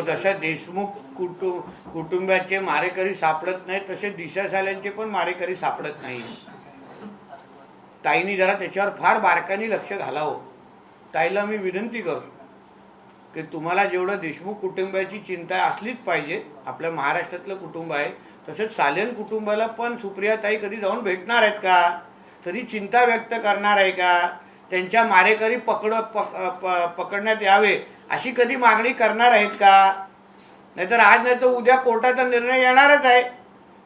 जसं देशमुख कुटुंबाचे मारेकरी सापडत नाही तसे दिशा साल्यांचे पण मारेकरी सापडत नाही. ताईंनी जरा त्याच्यावर फार बारकाईने लक्ष घालावं. ताईला मी विनंती करतो की तुम्हाला जेवढं देशमुख कुटुंबाची चिंता असलीच पाहिजे, आपल्या महाराष्ट्रातलं कुटुंब आहे, तसंच सालेन कुटुंबाला पण सुप्रियाताई कधी जाऊन भेटणार आहेत का, कधी चिंता व्यक्त करणार आहे का, त्यांच्या मारेकरी पकडण्यात यावे अशी कधी मागणी करणार आहेत का? नाहीतर आज नाही तर उद्या कोर्टाचा निर्णय येणारच आहे.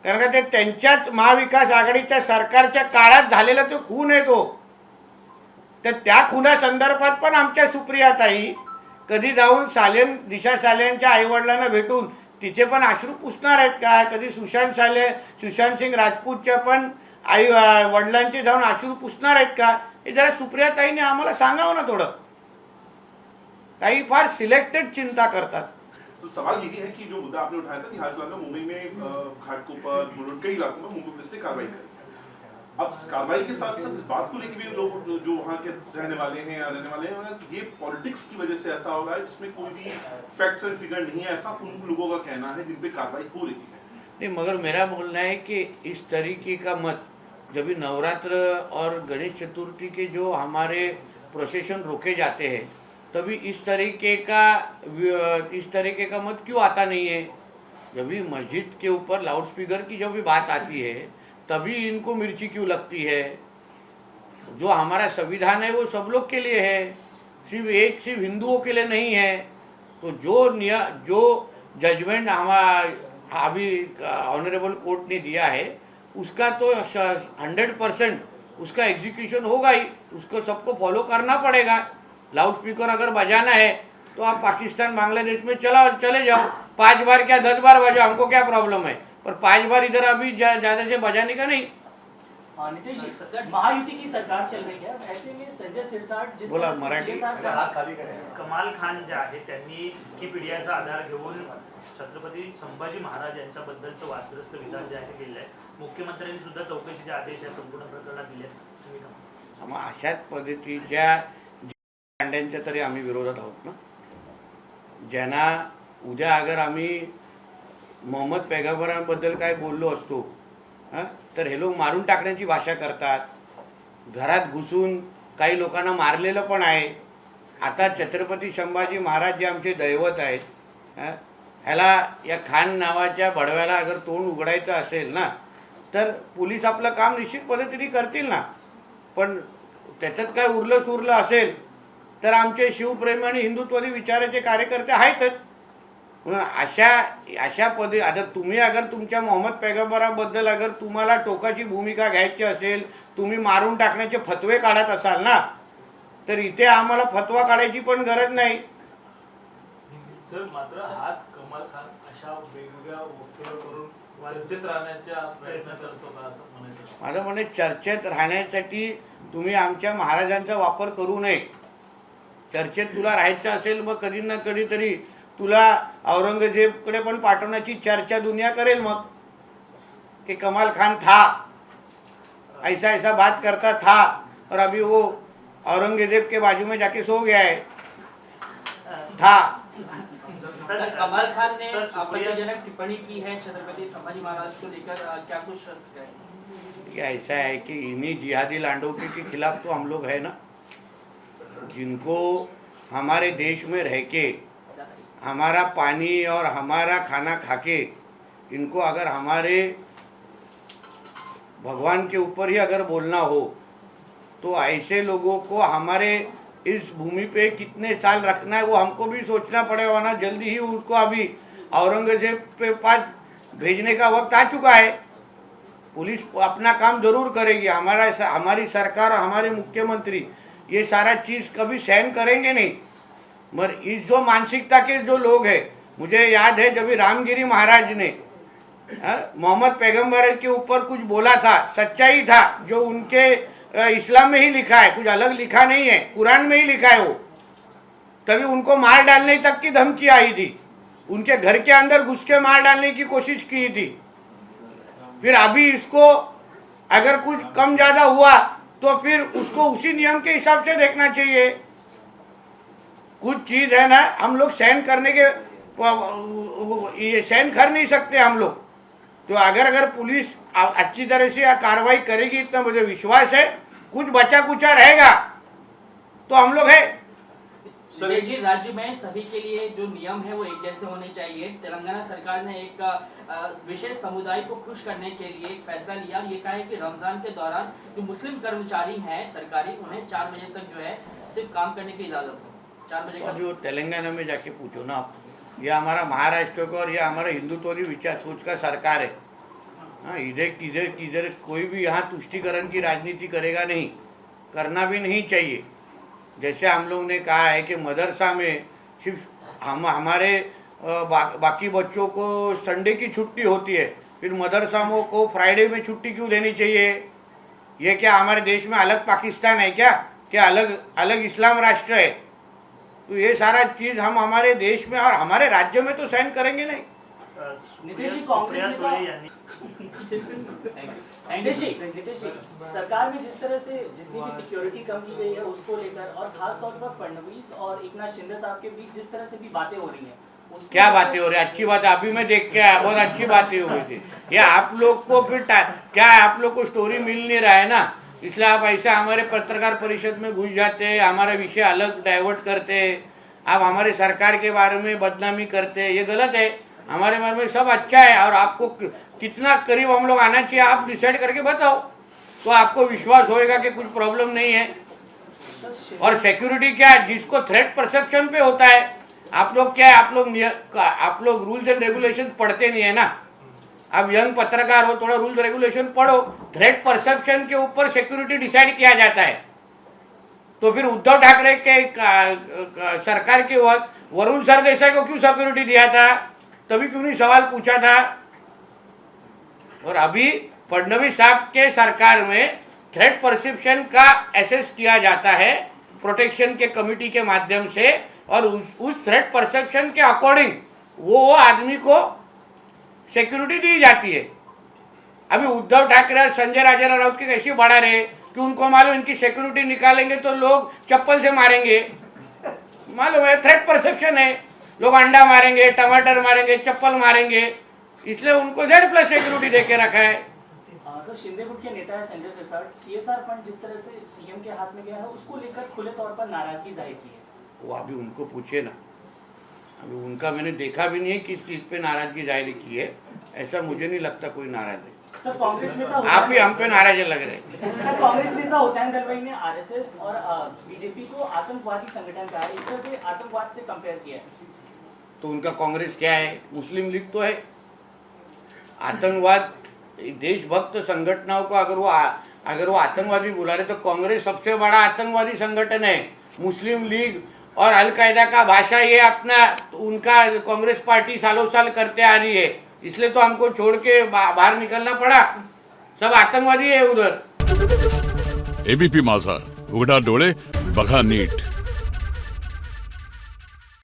कारण का ते त्यांच्याच महाविकास आघाडीच्या सरकारच्या काळात झालेला तो खून आहे तो. तर त्या खुनासंदर्भात पण आमच्या सुप्रियाताई कधी जाऊन दिशा सालेंच्या आईवडिलांना भेटून तिचे पण अश्रू पुसणार आहेत का? कधी सुशांत सिंग राजपूतच्या पण वडिलांचे जाऊन अश्रू पुसणार आहेत का? हे जरा सुप्रियाताईने आम्हाला सांगावं ना थोडं. काही फार सिलेक्टेड चिंता करतात. तो सवाल यही है कि जो मुद्दा आपने उठाया था कि हाल फिलहाल में मुंबई में घाटकोपर मुलुंड कई इलाकों में मुंबई पुलिस ने कार्रवाई करी. अब कार्रवाई के साथ साथ इस बात को लेकर भी लोग जो वहाँ के रहने वाले हैं या रहने वाले हैं, ये पॉलिटिक्स की वजह से ऐसा हो रहा है जिसमें कोई भी फैक्ट्स एंड फिगर नहीं है, ऐसा उन लोगों का कहना है जिन पे कार्रवाई हो रही है. नहीं, मगर मेरा बोलना है कि इस तरीके का मत, जब भी नवरात्र और गणेश चतुर्थी के जो हमारे प्रोसेशन रोके जाते हैं तभी इस तरीके का मत क्यों आता नहीं है? जब भी मस्जिद के ऊपर लाउडस्पीकर की जब भी बात आती है तभी इनको मिर्ची क्यों लगती है? जो हमारा संविधान है वो सब लोग के लिए है, सिर्फ हिंदुओं के लिए नहीं है. तो जो जजमेंट अभी ऑनरेबल कोर्ट ने दिया है उसका तो 100% उसका एग्जीक्यूशन होगा ही. उसको सबको फॉलो करना पड़ेगा. लाउडस्पीकर अगर बजाना है तो आप पाकिस्तान बांग्लादेश में चले जाओ, 5 बार क्या 10 बार बजाओ, हमको क्या प्रॉब्लम है, पर 5 बार इधर अभी ज़्यादा से बजाने का नहीं. नीतीश जी, महायुति की सरकार चल रही है, ऐसे में संजय सिरसाट बोला मराठी कमाल खान जे आहे त्यांनी विकिपीडियाचा आधार घेऊन छत्रपती संभाजी महाराज यांच्याबद्दलचं वादग्रस्त विधान जे आहे केलं आहे. मुख्यमंत्र्यांनी सुद्धा चौकशीचे आदेश या संपूर्ण प्रकरणात दिले आहेत. मग अशाच पद्धतीच्या कांड्यांच्या तरी आम्ही विरोधात आहोत ना. ज्यांना उद्या अगर आम्ही मोहम्मद पैगंबरांबद्दल काय बोललो असतो तर हे लोक मारून टाकण्याची भाषा करतात. घरात घुसून काही लोकांना मारलेलं पण आहे. आता छत्रपती संभाजी महाराज जे आमचे दैवत आहेत, ह्याला या खान नावाच्या बडव्याला अगर तोंड उघडायचं असेल ना तर पोलीस आपलं काम निश्चित पद्धतीने करतील ना. पण त्याच्यात काय उरलं सुरलं असेल तर आमचे शिवप्रेमी आणि हिंदुत्ववादी विचाराचे कार्यकर्ते आहेतच. म्हणून अशा आता तुम्ही अगर तुमच्या मोहम्मद पैगंबराबद्दल अगर तुम्हाला टोकाची भूमिका घ्यायची असेल, तुम्ही मारून टाकण्याचे फतवे काढत असाल ना, तर इथे आम्हाला फतवा काढायची पण गरज नाही. सर, मात्र आज कमाल खान अशा वेगवेगळ्या वक्तव्य करून चर्चेत राहण्याचा प्रयत्न करतो का असं म्हणायचं? माझं म्हणणे चर्चेत राहण्यासाठी तुम्ही आमच्या महाराजांचा वापर करू नये. चर्चेत तुला राहायचं असेल मग कधी ना कधीतरी तुला औरंगजेबकडे पण पाठवण्याची चर्चा दुनिया करेल. मग कि कमाल खान था, ऐसा बात करता था और अभी वो औरंगजेब के बाजू में जाके सो गया है. था कमाल खान ने आपत्तिजनक टिप्पणी की है छत्रपति संभाजी महाराज को लेकर, क्या कुछ ऐसा है कि इन्हीं जिहादी लांडों के खिलाफ तो हम लोग है ना, जिनको हमारे देश में रह के हमारा पानी और हमारा खाना खाके इनको अगर हमारे भगवान के ऊपर ही अगर बोलना हो तो ऐसे लोगों को हमारे इस भूमि पे कितने साल रखना है वो हमको भी सोचना पड़ेगा ना. जल्दी ही उसको अभी औरंगजेब पे पास भेजने का वक्त आ चुका है. पुलिस अपना काम जरूर करेगी. हमारी सरकार और हमारे मुख्यमंत्री ये सारा चीज़ कभी सहन करेंगे नहीं. मगर इस जो मानसिकता के जो लोग हैं, मुझे याद है जब रामगिरी महाराज ने मोहम्मद पैगंबर के ऊपर कुछ बोला था, सच्चाई था, जो उनके इस्लाम में ही लिखा है, कुछ अलग लिखा नहीं है, कुरान में ही लिखा है वो, तभी उनको मार डालने तक की धमकी आई थी. उनके घर के अंदर घुस के मार डालने की कोशिश की थी. फिर अभी इसको अगर कुछ कम ज़्यादा हुआ तो फिर उसको उसी नियम के हिसाब से देखना चाहिए. कुछ चीज़ है ना हम लोग सहन करने के ये सहन कर नहीं सकते हम लोग। तो अगर पुलिस अच्छी तरह से कार्रवाई करेगी, इतना मुझे विश्वास है। कुछ बचा कुचा रहेगा तो हम लोग है। विवेक जी, राज्य में सभी के लिए जो नियम है वो एक जैसे होने चाहिए। तेलंगाना सरकार ने एक विशेष समुदाय को खुश करने के लिए एक फैसला लिया और ये कहा है कि रमजान के दौरान जो मुस्लिम कर्मचारी हैं सरकारी, उन्हें 4 बजे तक जो है सिर्फ काम करने की इजाजत हो। 4 बजे का जो तेलंगाना में जाके पूछो ना आप, यह हमारा महाराष्ट्र का और यह हमारा हिंदुत्वरी विचार सोच का सरकार है। हाँ, इधर कोई भी यहाँ तुष्टिकरण की राजनीति करेगा नहीं, करना भी नहीं चाहिए। जैसे हम लोग ने कहा है कि मदरसा में सिर्फ हमारे बाकी बच्चों को संडे की छुट्टी होती है, फिर मदरसाओं को फ्राइडे में छुट्टी क्यों देनी चाहिए? ये क्या हमारे देश में अलग पाकिस्तान है क्या अलग इस्लाम राष्ट्र है? तो ये सारा चीज़ हम हमारे देश में और हमारे राज्य में तो सहन करेंगे नहीं। नीतीश जी, कांग्रेस सुप्रिया सुळे नेता यांनी नीतीश जी, सरकार में जिस तरह से जितनी भी सिक्योरिटी कम की गई है उसको लेकर और खास तौर पर फडणवीस और एकनाथ शिंदे साहब के बीच जिस तरह से भी बातें हो रही हैं, उसको क्या बातें हो रही है? अच्छी बात है, अभी मैं देख के आया, बहुत अच्छी बातें हो गई थी। ये आप लोग को फिर क्या है, आप लोग को स्टोरी मिल नहीं रहा है ना, इसलिए आप ऐसे हमारे पत्रकार परिषद में घुस जाते हैं, हमारा विषय अलग डाइवर्ट करते हैं, आप हमारे सरकार के बारे में बदनामी करते हैं। ये गलत है। हमारे बारे में सब अच्छा है और आपको कितना करीब हम लोग आना चाहिए आप डिसाइड करके बताओ, तो आपको विश्वास होएगा कि कुछ प्रॉब्लम नहीं है। और सिक्योरिटी क्या है, जिसको थ्रेट परसेप्शन पे होता है, आप लोग क्या है, आप लोग रूल्स एंड रेगुलेशन पढ़ते नहीं है ना। अब यंग पत्रकार हो, थोड़ा रूल्स रेगुलेशन पढ़ो। थ्रेट परसेप्शन के ऊपर सिक्योरिटी डिसाइड किया जाता है। तो फिर उद्धव ठाकरे के सरकार के वक्त वरुण सरदेसाई को क्यों सिक्योरिटी दिया था? तभी क्यों नहीं सवाल पूछा था? और अभी फडणवीस साहब के सरकार में थ्रेट परसेप्शन का एसेस किया जाता है प्रोटेक्शन के कमिटी के माध्यम से, और उस थ्रेट परसेप्शन के अकॉर्डिंग वो आदमी को सिक्योरिटी दी जाती है। अभी उद्धव ठाकरे और संजय राजा राउत की कैसी बढ़ा रहे कि उनको मालूम इनकी सिक्योरिटी निकालेंगे तो लोग चप्पल से मारेंगे, मालूम है, थ्रेट परसेप्शन है, लोग अंडा मारेंगे, टमाटर मारेंगे, चप्पल मारेंगे, इसलिए उनको Z+ सिक्योरिटी दे के रखा है। सर, शिंदे गुट के नेता है संजय सिरसाट, CSR फंड जिस तरह से सीएम के हाथ में गया है उसको लेकर खुले तौर पर नाराजगी जाहिर की है। वो अभी उनको पूछे ना, अभी उनका मैंने देखा भी नहीं है किस चीज़ पे नाराजगी जाहिर की है। ऐसा मुझे नहीं लगता कोई नाराज है। सर, कांग्रेस नेता आप ही हम पे नाराज लग रहे हैं। सर, कांग्रेस नेता हुसैन दलवाई ने RSS और बीजेपी को आतंकवादी संगठन कहा है, इस तरह से आतंकवाद से कंपेयर किया है। तो उनका कांग्रेस क्या है? मुस्लिम लीग तो है। आतंकवाद, देशभक्त संगठनों को अगर वो आतंकवादी बुला रहे तो कांग्रेस सबसे बड़ा आतंकवादी संगठन है। मुस्लिम लीग और अलकायदा का भाषा ये अपना उनका कांग्रेस पार्टी सालों साल करते आ रही है, इसलिए तो हमको छोड़ के बाहर निकलना पड़ा। सब आतंकवादी है उधर। ABP माझा, उघडा डोळे बघा नीट।